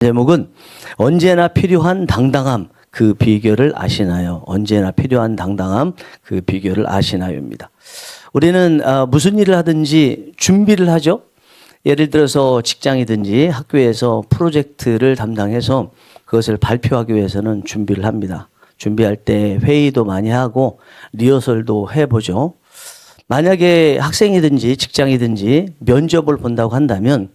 제목은 언제나 필요한 당당함 그 비결을 아시나요? 언제나 필요한 당당함 그 비결을 아시나요입니다. 우리는 무슨 일을 하든지 준비를 하죠. 예를 들어서 직장이든지 학교에서 프로젝트를 담당해서 그것을 발표하기 위해서는 준비를 합니다. 준비할 때 회의도 많이 하고 리허설도 해보죠. 만약에 학생이든지 직장이든지 면접을 본다고 한다면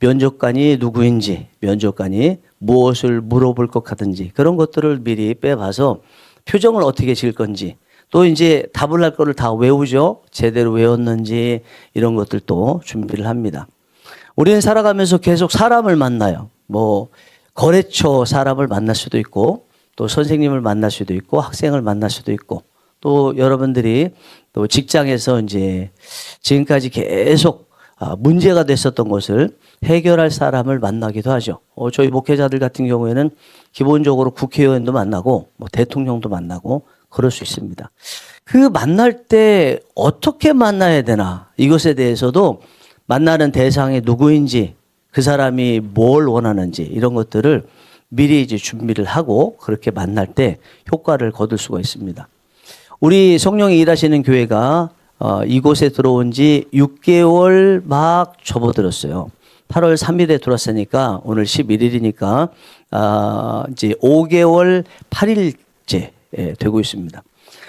면접관이 누구인지, 면접관이 무엇을 물어볼 것 같은지 그런 것들을 미리 빼봐서 표정을 어떻게 지을 건지 또 이제 답을 할 거를 다 외우죠. 제대로 외웠는지 이런 것들도 준비를 합니다. 우리는 살아가면서 계속 사람을 만나요. 뭐 거래처 사람을 만날 수도 있고 또 선생님을 만날 수도 있고 학생을 만날 수도 있고 또 여러분들이 또 직장에서 이제 지금까지 계속 문제가 됐었던 것을 해결할 사람을 만나기도 하죠. 저희 목회자들 같은 경우에는 기본적으로 국회의원도 만나고 뭐 대통령도 만나고 그럴 수 있습니다. 그 만날 때 어떻게 만나야 되나 이것에 대해서도 만나는 대상이 누구인지 그 사람이 뭘 원하는지 이런 것들을 미리 이제 준비를 하고 그렇게 만날 때 효과를 거둘 수가 있습니다. 우리 성령이 일하시는 교회가 이곳에 들어온 지 6개월 막 접어들었어요. 8월 3일에 들어왔으니까 오늘 11일이니까 이제 5개월 8일째 되고 있습니다.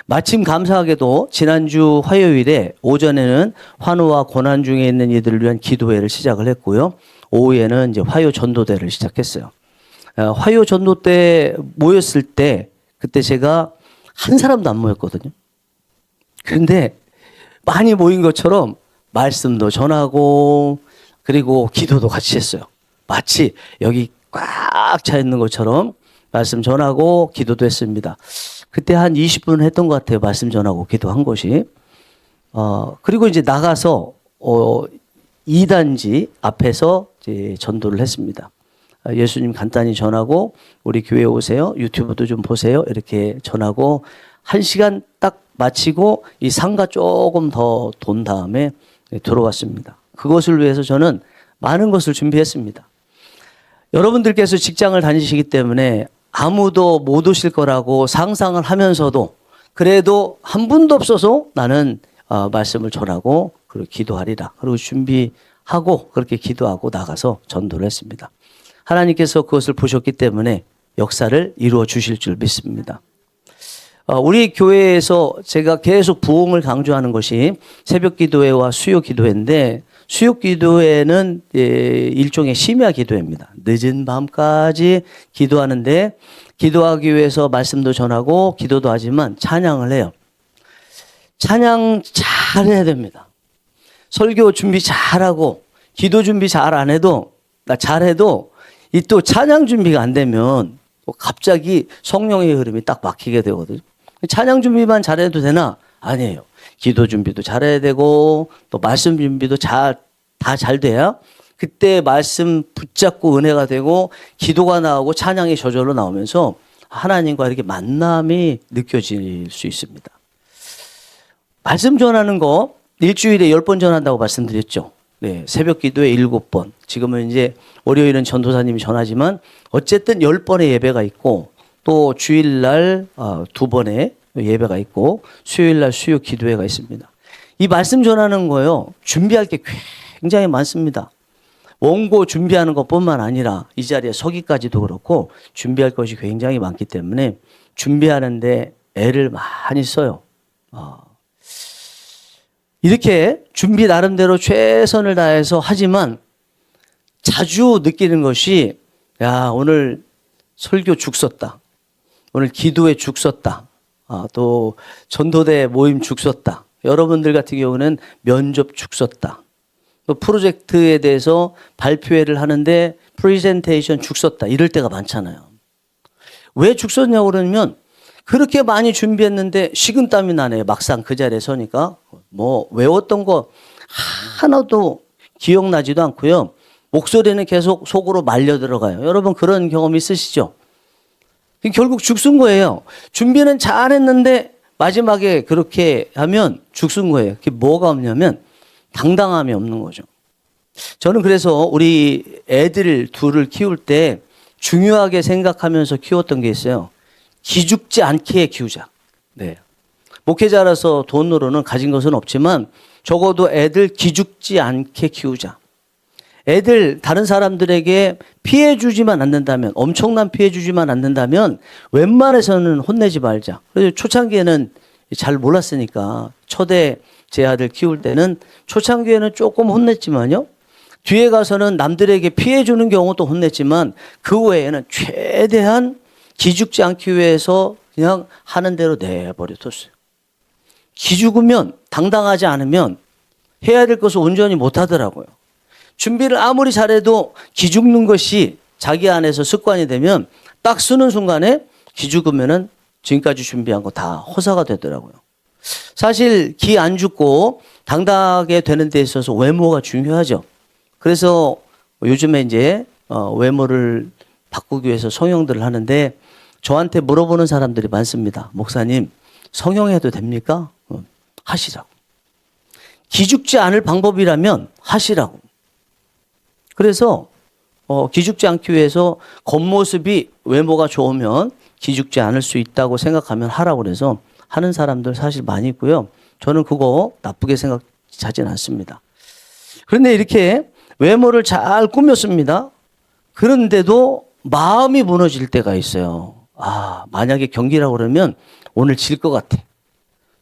마침 감사하게도 지난주 화요일에 오전에는 환우와 고난 중에 있는 이들을 위한 기도회를 시작을 했고요. 오후에는 이제 화요 전도대를 시작했어요. 화요 전도 때 모였을 때 그때 제가 한 사람도 안 모였거든요. 그런데 많이 모인 것처럼 말씀도 전하고 그리고 기도도 같이 했어요. 마치 여기 꽉 차 있는 것처럼 말씀 전하고 기도도 했습니다. 그때 한 20분 했던 것 같아요. 말씀 전하고 기도한 것이. 그리고 이제 나가서 2단지 앞에서 이제 전도를 했습니다. 예수님 간단히 전하고 우리 교회 오세요. 유튜브도 좀 보세요. 이렇게 전하고 1시간 딱 마치고 이 상가 조금 더 돈 다음에 들어왔습니다. 그것을 위해서 저는 많은 것을 준비했습니다. 여러분들께서 직장을 다니시기 때문에 아무도 못 오실 거라고 상상을 하면서도 그래도 한 분도 없어서 나는 말씀을 전하고 그리고 기도하리라. 그리고 준비하고 그렇게 기도하고 나가서 전도를 했습니다. 하나님께서 그것을 보셨기 때문에 역사를 이루어 주실 줄 믿습니다. 우리 교회에서 제가 계속 부흥을 강조하는 것이 새벽 기도회와 수요 기도회인데 수요 기도회는 일종의 심야 기도회입니다. 늦은 밤까지 기도하는데 기도하기 위해서 말씀도 전하고 기도도 하지만 찬양을 해요. 찬양 잘해야 됩니다. 설교 준비 잘하고 기도 준비 잘 안 해도 잘해도 이 또 찬양 준비가 안 되면 갑자기 성령의 흐름이 딱 막히게 되거든요. 찬양 준비만 잘해도 되나? 아니에요. 기도 준비도 잘해야 되고 또 말씀 준비도 다 잘 돼야 그때 말씀 붙잡고 은혜가 되고 기도가 나오고 찬양이 저절로 나오면서 하나님과 이렇게 만남이 느껴질 수 있습니다. 말씀 전하는 거 일주일에 10번 전한다고 말씀드렸죠. 네, 새벽 기도에 7번. 지금은 이제 월요일은 전도사님이 전하지만 어쨌든 10번의 예배가 있고 또 주일날 2번의 예배가 있고 수요일날 수요 기도회가 있습니다. 이 말씀 전하는 거요. 준비할 게 굉장히 많습니다. 원고 준비하는 것뿐만 아니라 이 자리에 서기까지도 그렇고 준비할 것이 굉장히 많기 때문에 준비하는데 애를 많이 써요. 이렇게 준비 나름대로 최선을 다해서 하지만 자주 느끼는 것이 야 오늘 설교 죽 썼다. 오늘 기도에 죽 썼다. 또 전도대 모임 죽 썼다. 여러분들 같은 경우는 면접 죽 썼다. 또 프로젝트에 대해서 발표회를 하는데 프레젠테이션 죽 썼다. 이럴 때가 많잖아요. 왜 죽 썼냐고 그러면 그렇게 많이 준비했는데 식은땀이 나네요. 막상 그 자리에 서니까 뭐 외웠던 거 하나도 기억나지도 않고요. 목소리는 계속 속으로 말려 들어가요. 여러분 그런 경험 있으시죠? 결국 죽 쓴 거예요. 준비는 잘했는데 마지막에 그렇게 하면 죽 쓴 거예요. 그게 뭐가 없냐면 당당함이 없는 거죠. 저는 그래서 우리 애들 둘을 키울 때 중요하게 생각하면서 키웠던 게 있어요. 기죽지 않게 키우자. 네. 목회자라서 돈으로는 가진 것은 없지만 적어도 애들 기죽지 않게 키우자. 애들 다른 사람들에게 피해 주지만 않는다면, 엄청난 피해 주지만 않는다면 웬만해서는 혼내지 말자. 그래서 초창기에는 잘 몰랐으니까 초대 제 아들 키울 때는 초창기에는 조금 혼냈지만요. 뒤에 가서는 남들에게 피해 주는 경우도 혼냈지만 그 외에는 최대한 기죽지 않기 위해서 그냥 하는 대로 내버려 뒀어요. 기죽으면, 당당하지 않으면 해야 될 것을 온전히 못 하더라고요. 준비를 아무리 잘해도 기죽는 것이 자기 안에서 습관이 되면 딱 쓰는 순간에 기죽으면은 지금까지 준비한 거 다 허사가 되더라고요. 사실 기 안 죽고 당당하게 되는 데 있어서 외모가 중요하죠. 그래서 요즘에 이제 외모를 바꾸기 위해서 성형들을 하는데 저한테 물어보는 사람들이 많습니다. 목사님, 성형해도 됩니까? 하시라고. 기죽지 않을 방법이라면 하시라고. 그래서 기죽지 않기 위해서 겉모습이 외모가 좋으면 기죽지 않을 수 있다고 생각하면 하라고 그래서 하는 사람들 사실 많이 있고요. 저는 그거 나쁘게 생각하진 않습니다. 그런데 이렇게 외모를 잘 꾸몄습니다. 그런데도 마음이 무너질 때가 있어요. 만약에 경기라고 그러면 오늘 질 것 같아.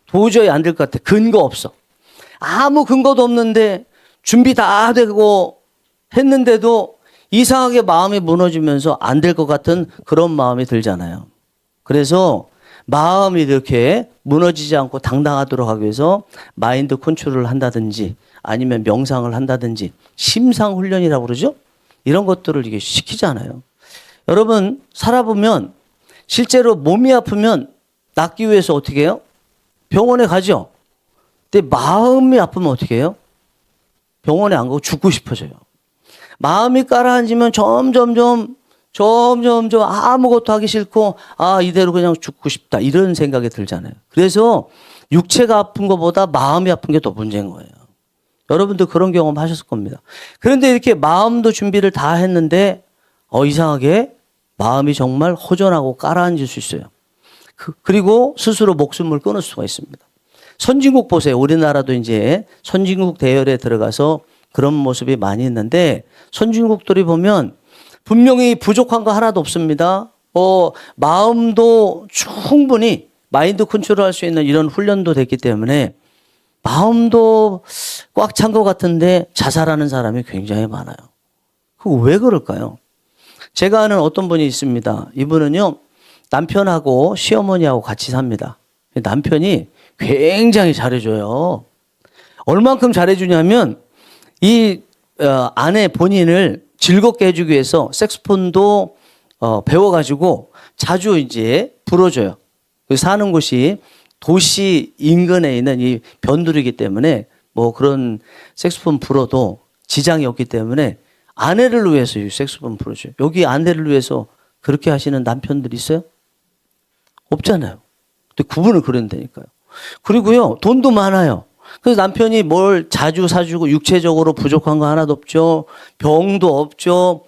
도저히 안 될 것 같아. 근거 없어. 아무 근거도 없는데 준비 다 되고 했는데도 이상하게 마음이 무너지면서 안 될 것 같은 그런 마음이 들잖아요. 그래서 마음이 이렇게 무너지지 않고 당당하도록 하기 위해서 마인드 컨트롤을 한다든지 아니면 명상을 한다든지 심상 훈련이라고 그러죠? 이런 것들을 이게 시키잖아요. 여러분 살아보면 실제로 몸이 아프면 낫기 위해서 어떻게 해요? 병원에 가죠. 근데 마음이 아프면 어떻게 해요? 병원에 안 가고 죽고 싶어져요. 마음이 가라앉으면 점점점 아무것도 하기 싫고 이대로 그냥 죽고 싶다 이런 생각이 들잖아요. 그래서 육체가 아픈 것보다 마음이 아픈 게 더 문제인 거예요. 여러분도 그런 경험 하셨을 겁니다. 그런데 이렇게 마음도 준비를 다 했는데 이상하게 마음이 정말 허전하고 가라앉을 수 있어요. 그리고 스스로 목숨을 끊을 수가 있습니다. 선진국 보세요. 우리나라도 이제 선진국 대열에 들어가서 그런 모습이 많이 있는데 선진국들이 보면 분명히 부족한 거 하나도 없습니다. 마음도 충분히 마인드 컨트롤 할 수 있는 이런 훈련도 됐기 때문에 마음도 꽉 찬 것 같은데 자살하는 사람이 굉장히 많아요. 그거 왜 그럴까요? 제가 아는 어떤 분이 있습니다. 이분은요, 남편하고 시어머니하고 같이 삽니다. 남편이 굉장히 잘해줘요. 얼만큼 잘해주냐면 이 아내 본인을 즐겁게 해주기 위해서 색소폰도 배워가지고 자주 이제 불어줘요. 사는 곳이 도시 인근에 있는 이 변두리이기 때문에 뭐 그런 색소폰 불어도 지장이 없기 때문에 아내를 위해서 이 색소폰 불어줘요. 여기 아내를 위해서 그렇게 하시는 남편들 있어요? 없잖아요. 근데 그분은 그런다니까요. 그리고요, 돈도 많아요. 그래서 남편이 뭘 자주 사주고 육체적으로 부족한 거 하나도 없죠. 병도 없죠.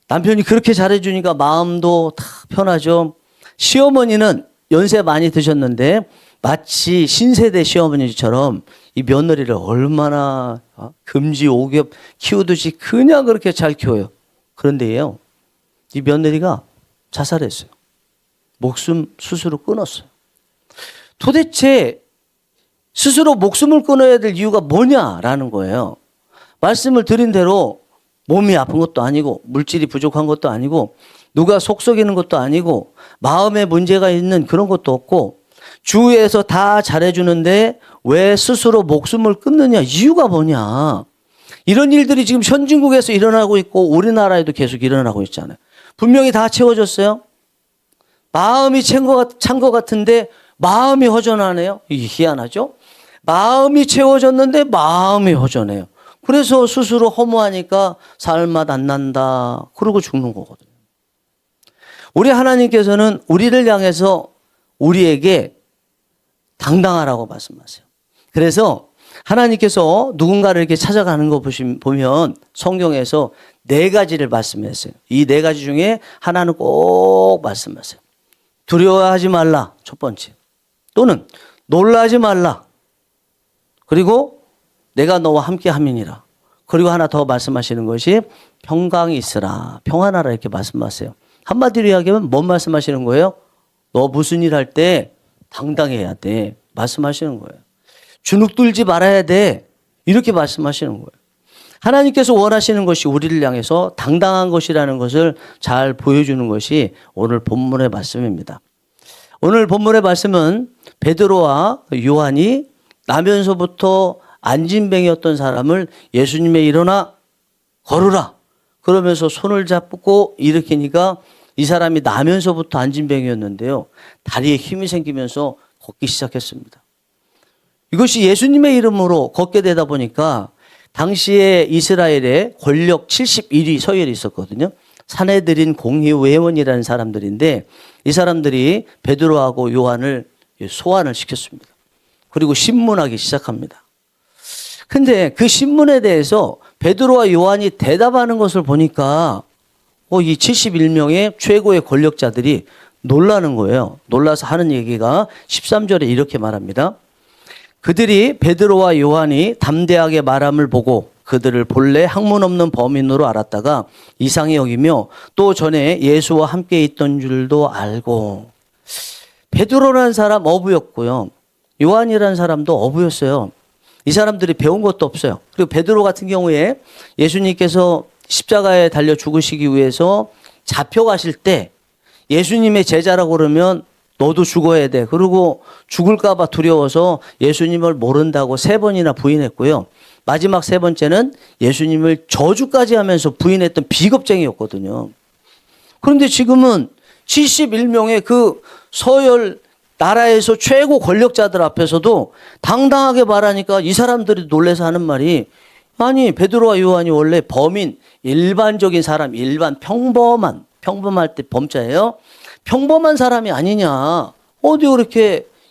남편이 그렇게 잘해주니까 마음도 다 편하죠. 시어머니는 연세 많이 드셨는데 마치 신세대 시어머니처럼 이 며느리를 얼마나 금지 오겹 키우듯이 그냥 그렇게 잘 키워요. 그런데요, 이 며느리가 자살했어요. 목숨 스스로 끊었어요. 도대체 스스로 목숨을 끊어야 될 이유가 뭐냐라는 거예요. 말씀을 드린 대로 몸이 아픈 것도 아니고 물질이 부족한 것도 아니고 누가 속썩이는 것도 아니고 마음에 문제가 있는 그런 것도 없고 주위에서 다 잘해주는데 왜 스스로 목숨을 끊느냐, 이유가 뭐냐. 이런 일들이 지금 선진국에서 일어나고 있고 우리나라에도 계속 일어나고 있잖아요. 분명히 다 채워졌어요. 마음이 찬 것 같은데 마음이 허전하네요. 이게 희한하죠? 마음이 채워졌는데 마음이 허전해요. 그래서 스스로 허무하니까 살맛 안 난다. 그러고 죽는 거거든요. 우리 하나님께서는 우리를 향해서 우리에게 당당하라고 말씀하세요. 그래서 하나님께서 누군가를 이렇게 찾아가는 거 보면 성경에서 네 가지를 말씀했어요. 이 네 가지 중에 하나는 꼭 말씀하세요. 두려워하지 말라. 첫 번째. 또는 놀라지 말라. 그리고 내가 너와 함께 함이니라. 그리고 하나 더 말씀하시는 것이 평강이 있으라. 평안하라 이렇게 말씀하세요. 한마디로 이야기하면 뭔 말씀하시는 거예요? 너 무슨 일 할 때 당당해야 돼. 말씀하시는 거예요. 주눅 들지 말아야 돼. 이렇게 말씀하시는 거예요. 하나님께서 원하시는 것이 우리를 향해서 당당한 것이라는 것을 잘 보여주는 것이 오늘 본문의 말씀입니다. 오늘 본문의 말씀은 베드로와 요한이 나면서부터 안진뱅이였던 사람을 예수님의 일어나 걸으라 그러면서 손을 잡고 일으키니까 이 사람이 나면서부터 안진뱅이였는데요. 다리에 힘이 생기면서 걷기 시작했습니다. 이것이 예수님의 이름으로 걷게 되다 보니까 당시에 이스라엘에 권력 71위 서열이 있었거든요. 산헤드린 공의회원이라는 사람들인데 이 사람들이 베드로하고 요한을 소환을 시켰습니다. 그리고 신문하기 시작합니다. 근데 그 신문에 대해서 베드로와 요한이 대답하는 것을 보니까 이 71명의 최고의 권력자들이 놀라는 거예요. 놀라서 하는 얘기가 13절에 이렇게 말합니다. 그들이 베드로와 요한이 담대하게 말함을 보고 그들을 본래 학문 없는 범인으로 알았다가 이상히 여기며 또 전에 예수와 함께 있던 줄도 알고. 베드로라는 사람 어부였고요. 요한이라는 사람도 어부였어요. 이 사람들이 배운 것도 없어요. 그리고 베드로 같은 경우에 예수님께서 십자가에 달려 죽으시기 위해서 잡혀가실 때 예수님의 제자라고 그러면 너도 죽어야 돼. 그리고 죽을까 봐 두려워서 예수님을 모른다고 3번이나 부인했고요. 마지막 3번째는 예수님을 저주까지 하면서 부인했던 비겁쟁이였거든요. 그런데 지금은 71명의 그 서열 나라에서 최고 권력자들 앞에서도 당당하게 말하니까 이 사람들이 놀라서 하는 말이 아니 베드로와 요한이 원래 범인 일반적인 사람 평범할 때 범자예요. 평범한 사람이 아니냐. 어디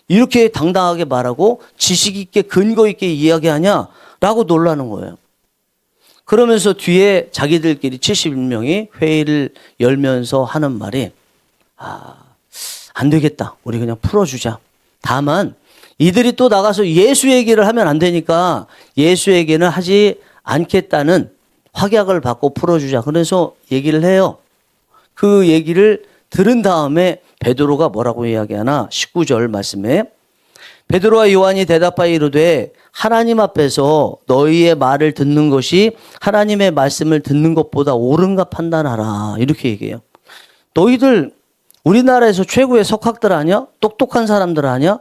이렇게 당당하게 말하고 지식 있게 근거 있게 이야기하냐라고 놀라는 거예요. 그러면서 뒤에 자기들끼리 71명이 회의를 열면서 하는 말이 안 되겠다. 우리 그냥 풀어주자. 다만 이들이 또 나가서 예수 얘기를 하면 안 되니까 예수 얘기는 하지 않겠다는 확약을 받고 풀어주자. 그래서 얘기를 해요. 그 얘기를 들은 다음에 베드로가 뭐라고 이야기하나 19절 말씀에 베드로와 요한이 대답하여 이르되 하나님 앞에서 너희의 말을 듣는 것이 하나님의 말씀을 듣는 것보다 옳은가 판단하라. 이렇게 얘기해요. 너희들 우리나라에서 최고의 석학들 아니야? 똑똑한 사람들 아니야?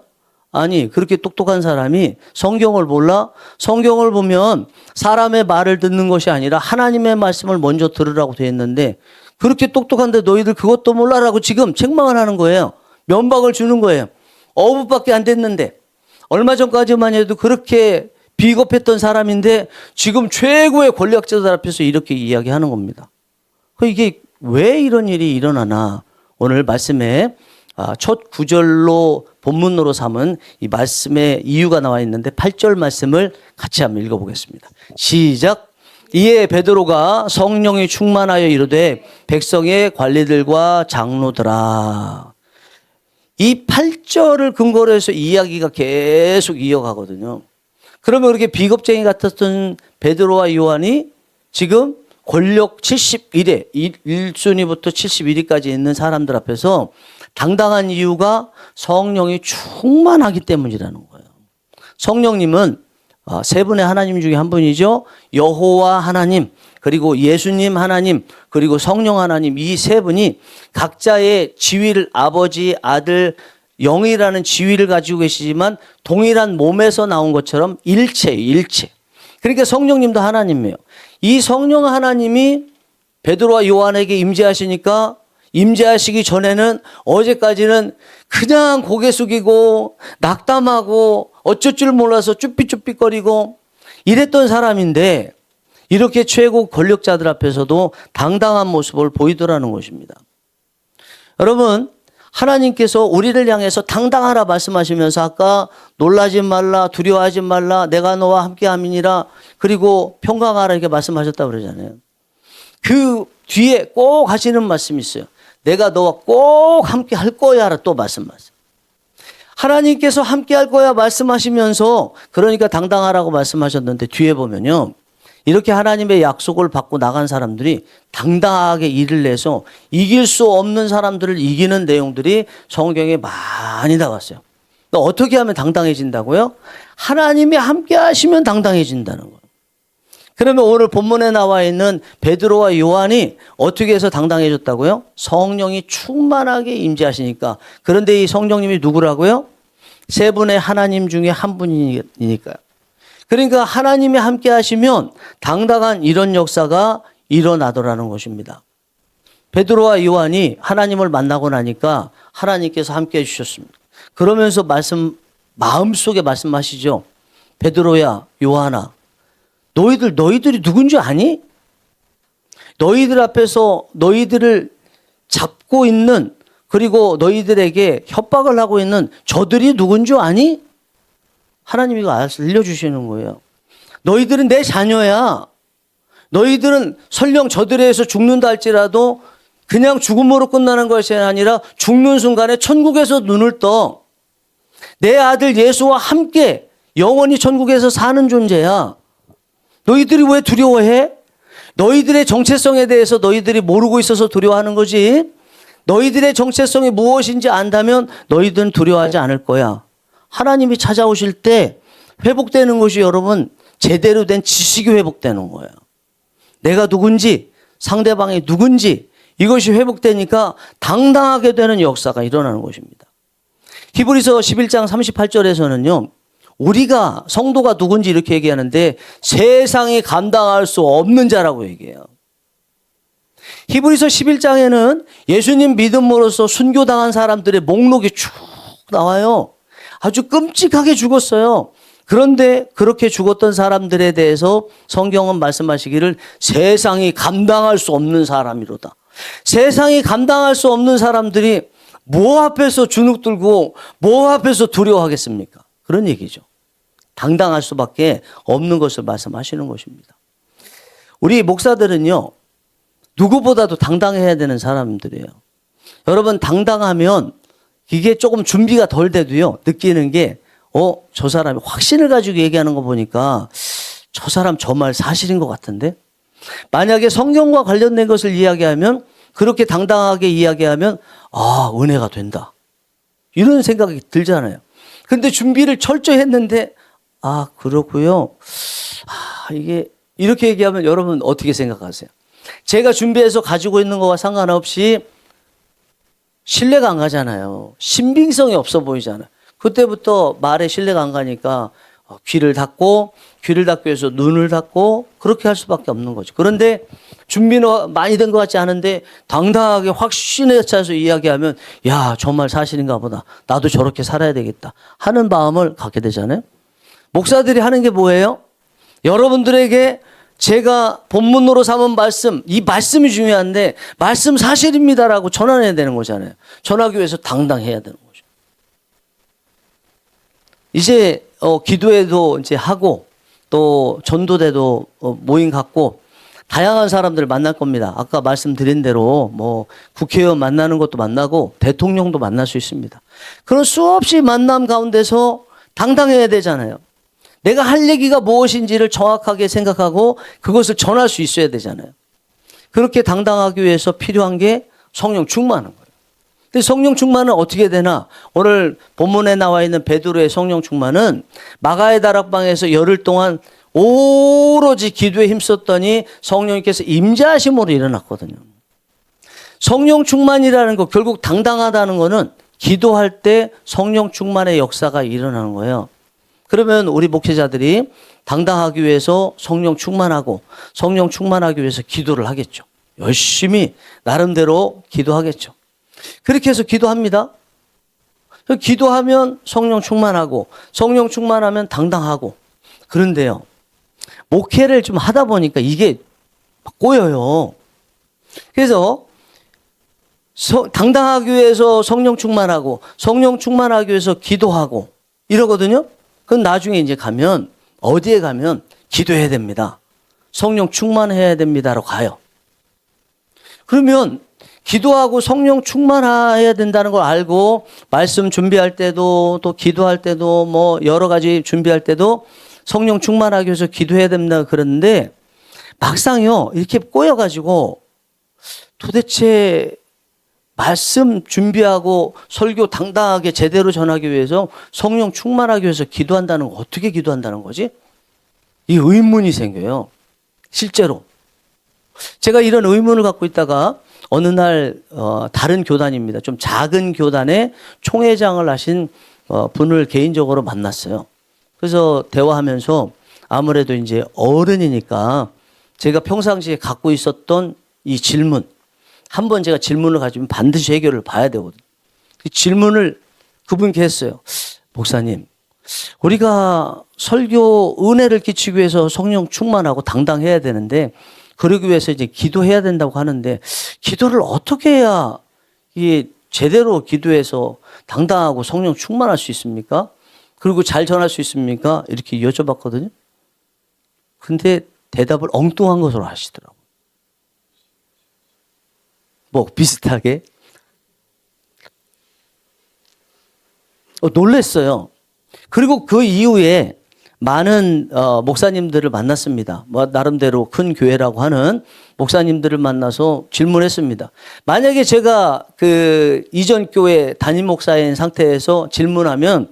아니 그렇게 똑똑한 사람이 성경을 몰라? 성경을 보면 사람의 말을 듣는 것이 아니라 하나님의 말씀을 먼저 들으라고 되어 있는데 그렇게 똑똑한데 너희들 그것도 몰라라고 지금 책망을 하는 거예요. 면박을 주는 거예요. 어부밖에 안 됐는데 얼마 전까지만 해도 그렇게 비겁했던 사람인데 지금 최고의 권력자들 앞에서 이렇게 이야기하는 겁니다. 이게 왜 이런 일이 일어나나 오늘 말씀에 첫 구절로 본문으로 삼은 이 말씀의 이유가 나와 있는데 8절 말씀을 같이 한번 읽어보겠습니다. 시작. 이에 베드로가 성령이 충만하여 이르되 백성의 관리들과 장로들아. 이 8절을 근거로 해서 이야기가 계속 이어가거든요. 그러면 그렇게 비겁쟁이 같았던 베드로와 요한이 지금 권력 71회, 1순위부터 71위까지 있는 사람들 앞에서 당당한 이유가 성령이 충만하기 때문이라는 거예요. 성령님은 세 분의 하나님 중에 한 분이죠. 여호와 하나님, 그리고 예수님 하나님, 그리고 성령 하나님 이 세 분이 각자의 지위를 아버지, 아들, 영이라는 지위를 가지고 계시지만 동일한 몸에서 나온 것처럼 일체예요. 일체. 그러니까 성령님도 하나님이에요. 이 성령 하나님이 베드로와 요한에게 임재하시니까 임재하시기 전에는 어제까지는 그냥 고개 숙이고 낙담하고 어쩔 줄 몰라서 쭈삣쭈삣거리고 이랬던 사람인데 이렇게 최고 권력자들 앞에서도 당당한 모습을 보이더라는 것입니다. 여러분 하나님께서 우리를 향해서 당당하라 말씀하시면서 아까 놀라지 말라 두려워하지 말라 내가 너와 함께함이니라 그리고 평강하라 이렇게 말씀하셨다고 그러잖아요. 그 뒤에 꼭 하시는 말씀이 있어요. 내가 너와 꼭 함께 할 거야 또 말씀하세요. 하나님께서 함께 할 거야 말씀하시면서 그러니까 당당하라고 말씀하셨는데 뒤에 보면요. 이렇게 하나님의 약속을 받고 나간 사람들이 당당하게 일을 내서 이길 수 없는 사람들을 이기는 내용들이 성경에 많이 나왔어요. 어떻게 하면 당당해진다고요? 하나님이 함께 하시면 당당해진다는 거예요. 그러면 오늘 본문에 나와 있는 베드로와 요한이 어떻게 해서 당당해졌다고요? 성령이 충만하게 임재하시니까. 그런데 이 성령님이 누구라고요? 세 분의 하나님 중에 한 분이니까요. 그러니까 하나님이 함께 하시면 당당한 이런 역사가 일어나더라는 것입니다. 베드로와 요한이 하나님을 만나고 나니까 하나님께서 함께 해주셨습니다. 그러면서 마음속에 말씀하시죠. 베드로야, 요한아, 너희들이 누군지 아니? 너희들 앞에서 너희들을 잡고 있는 그리고 너희들에게 협박을 하고 있는 저들이 누군지 아니? 하나님이 이거 알려주시는 거예요. 너희들은 내 자녀야. 너희들은 설령 저들에 의해서 죽는다 할지라도 그냥 죽음으로 끝나는 것이 아니라 죽는 순간에 천국에서 눈을 떠. 내 아들 예수와 함께 영원히 천국에서 사는 존재야. 너희들이 왜 두려워해? 너희들의 정체성에 대해서 너희들이 모르고 있어서 두려워하는 거지. 너희들의 정체성이 무엇인지 안다면 너희들은 두려워하지 않을 거야. 하나님이 찾아오실 때 회복되는 것이 여러분 제대로 된 지식이 회복되는 거예요. 내가 누군지 상대방이 누군지 이것이 회복되니까 당당하게 되는 역사가 일어나는 것입니다. 히브리서 11장 38절에서는요. 우리가 성도가 누군지 이렇게 얘기하는데 세상이 감당할 수 없는 자라고 얘기해요. 히브리서 11장에는 예수님 믿음으로써 순교당한 사람들의 목록이 쭉 나와요. 아주 끔찍하게 죽었어요. 그런데 그렇게 죽었던 사람들에 대해서 성경은 말씀하시기를 세상이 감당할 수 없는 사람이로다. 세상이 감당할 수 없는 사람들이 뭐 앞에서 주눅 들고 뭐 앞에서 두려워하겠습니까? 그런 얘기죠. 당당할 수밖에 없는 것을 말씀하시는 것입니다. 우리 목사들은요. 누구보다도 당당해야 되는 사람들이에요. 여러분 당당하면 이게 조금 준비가 덜 돼도요. 느끼는 게 저 사람이 확신을 가지고 얘기하는 거 보니까 저 사람 저 말 사실인 것 같은데 만약에 성경과 관련된 것을 이야기하면 그렇게 당당하게 이야기하면 은혜가 된다. 이런 생각이 들잖아요. 근데 준비를 철저히 했는데 그렇고요. 이게 이렇게 얘기하면 여러분 어떻게 생각하세요? 제가 준비해서 가지고 있는 거와 상관없이 신뢰가 안 가잖아요. 신빙성이 없어 보이잖아요. 그때부터 말에 신뢰가 안 가니까 귀를 닫고 해서 눈을 닫고 그렇게 할 수밖에 없는 거죠. 그런데 준비는 많이 된 것 같지 않은데 당당하게 확신에 차서 이야기하면 정말 사실인가 보다. 나도 저렇게 살아야 되겠다 하는 마음을 갖게 되잖아요. 목사들이 하는 게 뭐예요? 여러분들에게 제가 본문으로 삼은 말씀, 이 말씀이 중요한데 말씀 사실입니다라고 전해야 되는 거잖아요. 전하기 위해서 당당해야 되는 거죠. 이제 기도회도 이제 하고 또 전도대도 모임 갖고 다양한 사람들을 만날 겁니다. 아까 말씀드린 대로 국회의원 만나는 것도 만나고 대통령도 만날 수 있습니다. 그런 수없이 만남 가운데서 당당해야 되잖아요. 내가 할 얘기가 무엇인지를 정확하게 생각하고 그것을 전할 수 있어야 되잖아요. 그렇게 당당하기 위해서 필요한 게 성령 충만한 거예요. 근데 성령 충만은 어떻게 되나? 오늘 본문에 나와 있는 베드로의 성령 충만은 마가의 다락방에서 열흘 동안 오로지 기도에 힘썼더니 성령님께서 임재하심으로 일어났거든요. 성령 충만이라는 거 결국 당당하다는 거는 기도할 때 성령 충만의 역사가 일어나는 거예요. 그러면 우리 목회자들이 당당하기 위해서 성령 충만하고 성령 충만하기 위해서 기도를 하겠죠. 열심히 나름대로 기도하겠죠. 그렇게 해서 기도합니다. 기도하면 성령 충만하고 성령 충만하면 당당하고 그런데요. 목회를 좀 하다 보니까 이게 꼬여요. 그래서 당당하기 위해서 성령 충만하고 성령 충만하기 위해서 기도하고 이러거든요. 그럼 나중에 이제 가면 어디에 가면 기도해야 됩니다. 성령 충만해야 됩니다로 가요. 그러면 기도하고 성령 충만해야 된다는 걸 알고 말씀 준비할 때도 또 기도할 때도 뭐 여러 가지 준비할 때도 성령 충만하기 위해서 기도해야 된다 그러는데 막상요 이렇게 꼬여가지고 도대체 말씀 준비하고 설교 당당하게 제대로 전하기 위해서 성령 충만하기 위해서 기도한다는 거 어떻게 기도한다는 거지? 이 의문이 생겨요. 실제로. 제가 이런 의문을 갖고 있다가 어느 날 다른 교단입니다. 좀 작은 교단의 총회장을 하신 분을 개인적으로 만났어요. 그래서 대화하면서 아무래도 이제 어른이니까 제가 평상시에 갖고 있었던 이 질문, 한번 제가 질문을 가지면 반드시 해결을 봐야 되거든요. 그 질문을 그분께 했어요. 목사님, 우리가 설교 은혜를 끼치기 위해서 성령 충만하고 당당해야 되는데 그러기 위해서 이제 기도해야 된다고 하는데 기도를 어떻게 해야 이게 제대로 기도해서 당당하고 성령 충만할 수 있습니까? 그리고 잘 전할 수 있습니까? 이렇게 여쭤봤거든요. 근데 대답을 엉뚱한 것으로 하시더라고요. 뭐 비슷하게. 놀랬어요. 그리고 그 이후에 많은 목사님들을 만났습니다. 뭐 나름대로 큰 교회라고 하는 목사님들을 만나서 질문했습니다. 만약에 제가 그 이전 교회 담임 목사인 상태에서 질문하면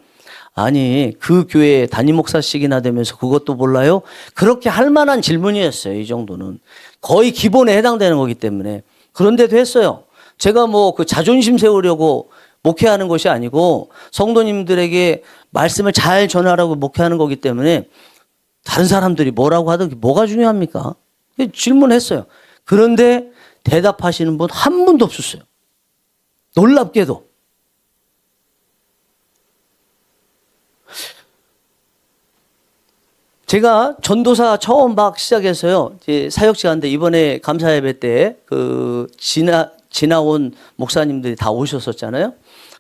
아니 그 교회 담임 목사씩이나 되면서 그것도 몰라요? 그렇게 할 만한 질문이었어요. 이 정도는 거의 기본에 해당되는 거기 때문에. 그런데도 했어요. 제가 뭐 그 자존심 세우려고 목회하는 것이 아니고 성도님들에게 말씀을 잘 전하라고 목회하는 거기 때문에 다른 사람들이 뭐라고 하든 뭐가 중요합니까? 질문했어요. 그런데 대답하시는 분 한 분도 없었어요. 놀랍게도. 제가 전도사 처음 막 시작해서요. 이제 사역 시간인데 이번에 감사 예배 때 그 지나온 목사님들이 다 오셨었잖아요.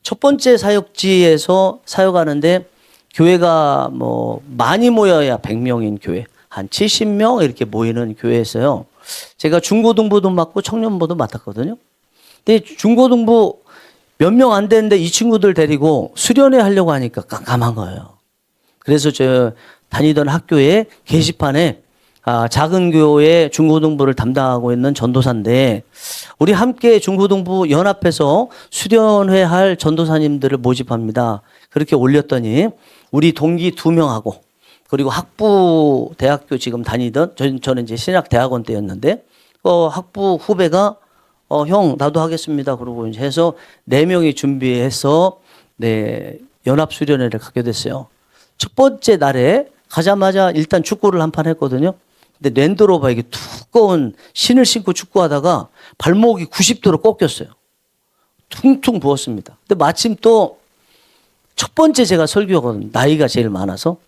첫 번째 사역지에서 사역하는데 교회가 뭐 많이 모여야 100명인 교회, 한 70명 이렇게 모이는 교회에서요. 제가 중고등부도 맡고 청년부도 맡았거든요. 근데 중고등부 몇 명 안 되는데 이 친구들 데리고 수련회 하려고 하니까 깜깜한 거예요. 그래서 저 다니던 학교에 게시판에 작은 교회 중고등부를 담당하고 있는 전도사인데 우리 함께 중고등부 연합해서 수련회 할 전도사님들을 모집합니다. 그렇게 올렸더니 우리 동기 2명하고 그리고 학부 대학교 지금 다니던 저는 이제 신학대학원 때였는데 학부 후배가 형 나도 하겠습니다. 그러고 이제 해서 4명이 준비해서 연합 수련회를 가게 됐어요. 첫 번째 날에 가자마자 일단 축구를 한 판 했거든요. 근데 랜드로버 이게 두꺼운 신을 신고 축구하다가 발목이 90도로 꺾였어요. 퉁퉁 부었습니다. 근데 마침 또 첫 번째 제가 설교거든요. 나이가 제일 많아서.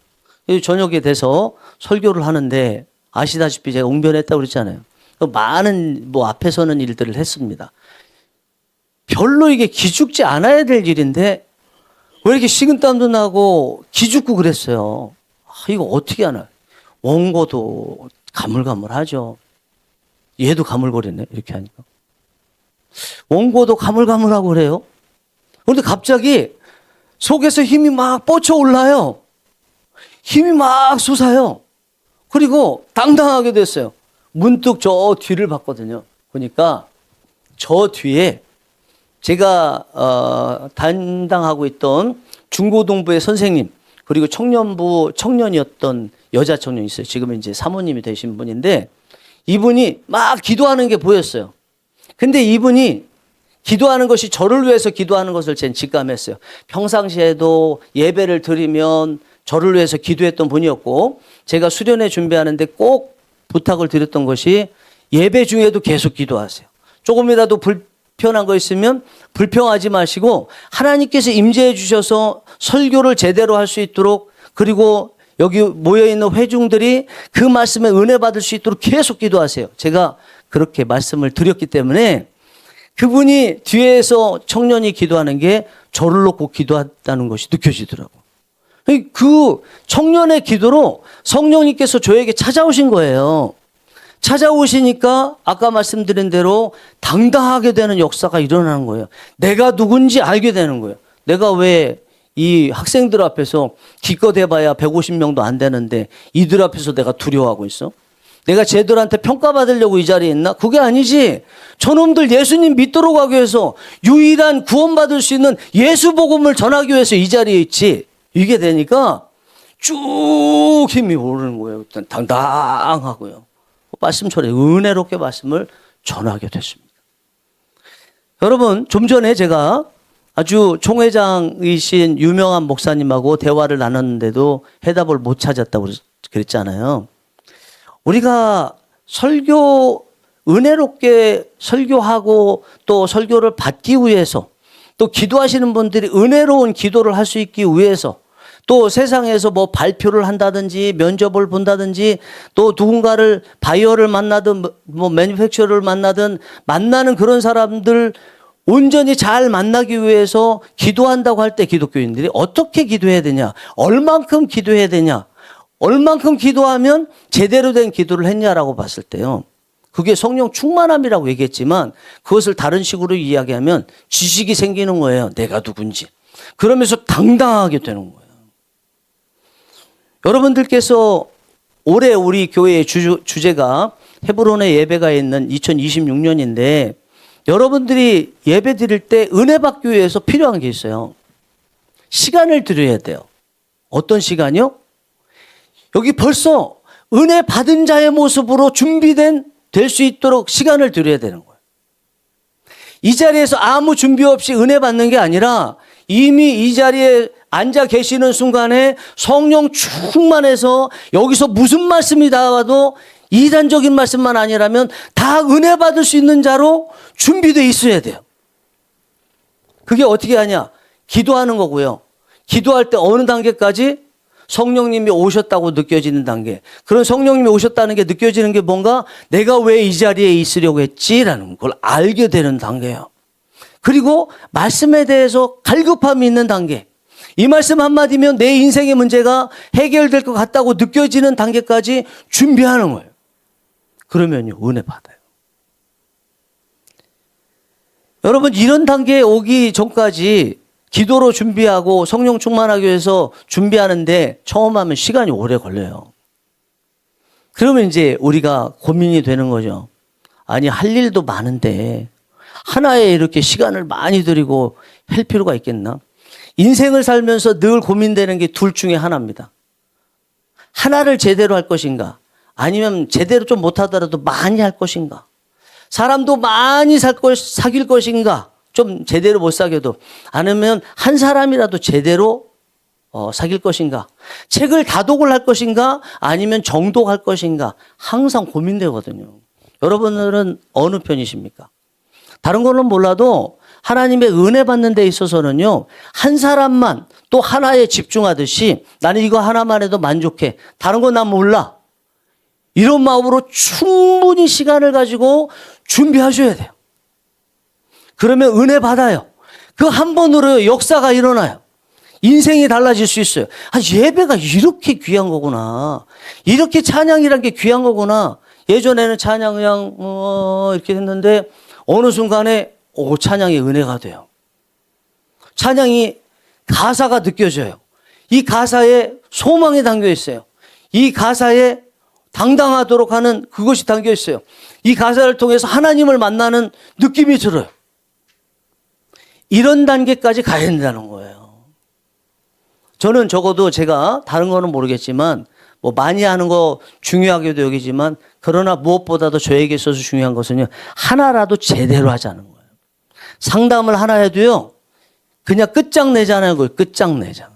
저녁에 돼서 설교를 하는데 아시다시피 제가 웅변했다고 그랬잖아요. 많은 뭐 앞에 서는 일들을 했습니다. 별로 이게 기죽지 않아야 될 일인데 왜 이렇게 식은땀도 나고 기죽고 그랬어요. 이거 어떻게 하나. 원고도 가물가물하죠. 얘도 가물거리네. 이렇게 하니까. 원고도 가물가물하고 그래요. 그런데 갑자기 속에서 힘이 막 뻗쳐 올라요. 힘이 막 솟아요. 그리고 당당하게 됐어요. 문득 저 뒤를 봤거든요. 보니까 저 뒤에 제가 담당하고 있던 중고등부의 선생님 그리고 청년이었던 여자 청년이 있어요. 지금은 이제 사모님이 되신 분인데 이분이 막 기도하는 게 보였어요. 근데 이분이 기도하는 것이 저를 위해서 기도하는 것을 전 직감했어요. 평상시에도 예배를 드리면 저를 위해서 기도했던 분이었고 제가 수련회 준비하는데 꼭 부탁을 드렸던 것이 예배 중에도 계속 기도하세요. 조금이라도 불편한 거 있으면 불평하지 마시고 하나님께서 임재해 주셔서 설교를 제대로 할 수 있도록 그리고 여기 모여있는 회중들이 그 말씀에 은혜 받을 수 있도록 계속 기도하세요. 제가 그렇게 말씀을 드렸기 때문에 그분이 뒤에서 청년이 기도하는 게 저를 놓고 기도했다는 것이 느껴지더라고요. 그 청년의 기도로 성령님께서 저에게 찾아오신 거예요. 찾아오시니까 아까 말씀드린 대로 당당하게 되는 역사가 일어나는 거예요. 내가 누군지 알게 되는 거예요. 내가 왜 이 학생들 앞에서 기껏 해봐야 150명도 안 되는데 이들 앞에서 내가 두려워하고 있어? 내가 쟤들한테 평가받으려고 이 자리에 있나? 그게 아니지. 저놈들 예수님 믿도록 하기 위해서 유일한 구원받을 수 있는 예수 복음을 전하기 위해서 이 자리에 있지. 이게 되니까 쭉 힘이 오르는 거예요. 일단 당당하고요. 말씀처럼 은혜롭게 말씀을 전하게 됐습니다. 여러분, 좀 전에 제가 아주 총회장이신 유명한 목사님하고 대화를 나눴는데도 해답을 못 찾았다고 그랬잖아요. 우리가 은혜롭게 설교하고 또 설교를 받기 위해서 또 기도하시는 분들이 은혜로운 기도를 할 수 있기 위해서 또 세상에서 뭐 발표를 한다든지 면접을 본다든지 또 누군가를 바이어를 만나든 뭐 매니팩처러를 만나든 만나는 그런 사람들 온전히 잘 만나기 위해서 기도한다고 할 때 기독교인들이 어떻게 기도해야 되냐? 얼만큼 기도해야 되냐? 얼만큼 기도하면 제대로 된 기도를 했냐라고 봤을 때요. 그게 성령 충만함이라고 얘기했지만 그것을 다른 식으로 이야기하면 지식이 생기는 거예요. 내가 누군지. 그러면서 당당하게 되는 거예요. 여러분들께서 올해 우리 교회의 주제가 헤브론의 예배가 있는 2026년인데 여러분들이 예배 드릴 때 은혜 받기 위해서 필요한 게 있어요. 시간을 드려야 돼요. 어떤 시간이요? 여기 벌써 은혜 받은 자의 모습으로 될 수 있도록 시간을 드려야 되는 거예요. 이 자리에서 아무 준비 없이 은혜 받는 게 아니라 이미 이 자리에 앉아 계시는 순간에 성령 충만해서 여기서 무슨 말씀이 나와도 이단적인 말씀만 아니라면 다 은혜 받을 수 있는 자로 준비되어 있어야 돼요. 그게 어떻게 하냐? 기도하는 거고요. 기도할 때 어느 단계까지? 성령님이 오셨다고 느껴지는 단계. 그런 성령님이 오셨다는 게 느껴지는 게 뭔가 내가 왜 이 자리에 있으려고 했지라는 걸 알게 되는 단계예요. 그리고 말씀에 대해서 갈급함이 있는 단계. 이 말씀 한마디면 내 인생의 문제가 해결될 것 같다고 느껴지는 단계까지 준비하는 거예요. 그러면요, 은혜 받아요. 여러분, 이런 단계에 오기 전까지 기도로 준비하고 성령 충만하기 위해서 준비하는데 처음 하면 시간이 오래 걸려요. 그러면 이제 우리가 고민이 되는 거죠. 아니, 할 일도 많은데 하나에 이렇게 시간을 많이 들이고 할 필요가 있겠나? 인생을 살면서 늘 고민되는 게 둘 중에 하나입니다. 하나를 제대로 할 것인가? 아니면 제대로 좀 못하더라도 많이 할 것인가? 사람도 많이 사귈 것인가? 좀 제대로 못 사귀어도. 아니면 한 사람이라도 제대로 사귈 것인가? 책을 다독을 할 것인가? 아니면 정독할 것인가? 항상 고민되거든요. 여러분들은 어느 편이십니까? 다른 거는 몰라도 하나님의 은혜 받는 데 있어서는요, 한 사람만 또 하나에 집중하듯이 나는 이거 하나만 해도 만족해. 다른 건 난 몰라. 이런 마음으로 충분히 시간을 가지고 준비하셔야 돼요. 그러면 은혜 받아요. 그 한 번으로 역사가 일어나요. 인생이 달라질 수 있어요. 아, 예배가 이렇게 귀한 거구나. 이렇게 찬양이란 게 귀한 거구나. 예전에는 찬양 그냥 이렇게 했는데 어느 순간에 찬양의 은혜가 돼요. 찬양이 가사가 느껴져요. 이 가사에 소망이 담겨 있어요. 이 가사에 당당하도록 하는 그것이 담겨 있어요. 이 가사를 통해서 하나님을 만나는 느낌이 들어요. 이런 단계까지 가야 된다는 거예요. 저는 적어도 제가 다른 거는 모르겠지만 뭐 많이 하는 거 중요하게도 여기지만 그러나 무엇보다도 저에게 있어서 중요한 것은요, 하나라도 제대로 하자는 거예요. 상담을 하나 해도요, 그냥 끝장내자는 거예요. 끝장내자.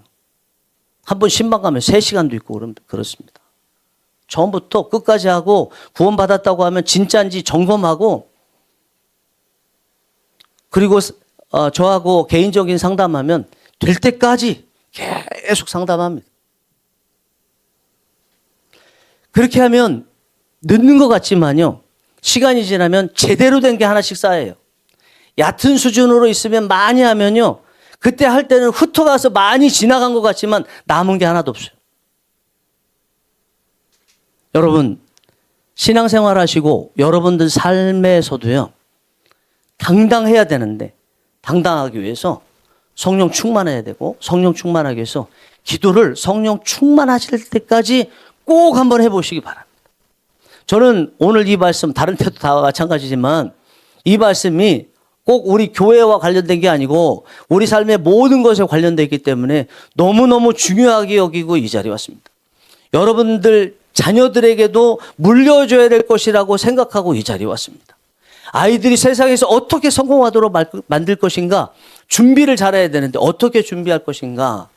한번 신방 가면 3시간도 있고 그렇습니다. 처음부터 끝까지 하고 구원받았다고 하면 진짜인지 점검하고, 그리고 저하고 개인적인 상담하면 될 때까지 계속 상담합니다. 그렇게 하면 늦는 것 같지만요, 시간이 지나면 제대로 된 게 하나씩 쌓여요. 얕은 수준으로 있으면 많이 하면요, 그때 할 때는 흩어가서 많이 지나간 것 같지만 남은 게 하나도 없어요. 여러분, 신앙생활 하시고 여러분들 삶에서도요, 당당해야 되는데 당당하기 위해서 성령 충만해야 되고, 성령 충만하기 위해서 기도를 성령 충만하실 때까지 꼭 한번 해보시기 바랍니다. 저는 오늘 이 말씀, 다른 때도 다 마찬가지지만 이 말씀이 꼭 우리 교회와 관련된 게 아니고 우리 삶의 모든 것에 관련되어 있기 때문에 너무너무 중요하게 여기고 이 자리에 왔습니다. 여러분들 자녀들에게도 물려줘야 될 것이라고 생각하고 이 자리에 왔습니다. 아이들이 세상에서 어떻게 성공하도록 만들 것인가, 준비를 잘해야 되는데 어떻게 준비할 것인가,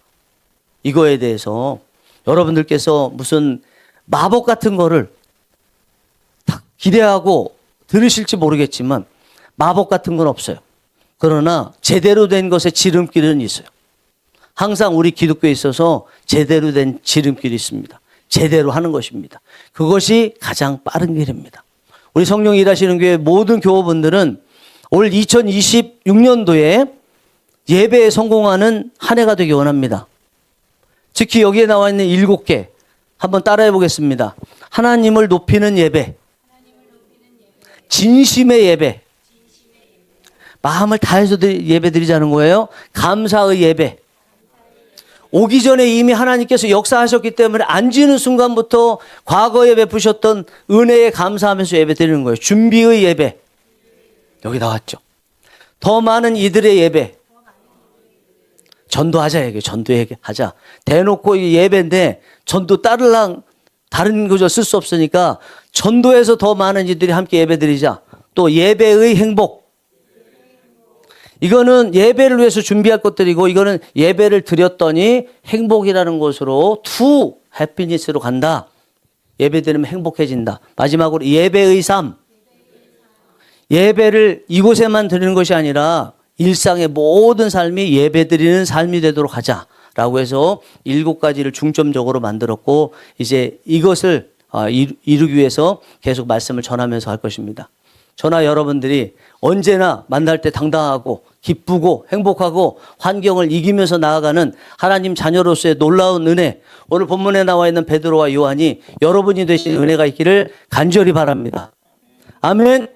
이거에 대해서 여러분들께서 무슨 마법 같은 거를 딱 기대하고 들으실지 모르겠지만 마법 같은 건 없어요. 그러나 제대로 된 것에 지름길은 있어요. 항상 우리 기독교에 있어서 제대로 된 지름길이 있습니다. 제대로 하는 것입니다. 그것이 가장 빠른 길입니다. 우리 성령 일하시는 교회 모든 교우분들은 올 2026년도에 예배에 성공하는 한 해가 되기 원합니다. 특히 여기에 나와 있는 7개 한번 따라해 보겠습니다. 하나님을 높이는 예배, 진심의 예배, 마음을 다해서 예배 드리자는 거예요. 감사의 예배. 오기 전에 이미 하나님께서 역사하셨기 때문에 앉는 순간부터 과거에 베푸셨던 은혜에 감사하면서 예배 드리는 거예요. 준비의 예배. 여기 나왔죠. 더 많은 이들의 예배. 전도하자, 얘기해. 전도하자. 대놓고 예배인데 전도 따르랑 다른 거죠. 쓸 수 없으니까 전도해서 더 많은 이들이 함께 예배 드리자. 또 예배의 행복. 이거는 예배를 위해서 준비할 것들이고, 이거는 예배를 드렸더니 행복이라는 것으로 투 해피니스로 간다. 예배 드리면 행복해진다. 마지막으로 예배의 삶. 예배를 이곳에만 드리는 것이 아니라 일상의 모든 삶이 예배 드리는 삶이 되도록 하자라고 해서 7가지를 중점적으로 만들었고, 이제 이것을 이루기 위해서 계속 말씀을 전하면서 할 것입니다. 저나 여러분들이 언제나 만날 때 당당하고 기쁘고 행복하고 환경을 이기면서 나아가는 하나님 자녀로서의 놀라운 은혜, 오늘 본문에 나와 있는 베드로와 요한이 여러분이 되신 은혜가 있기를 간절히 바랍니다. 아멘.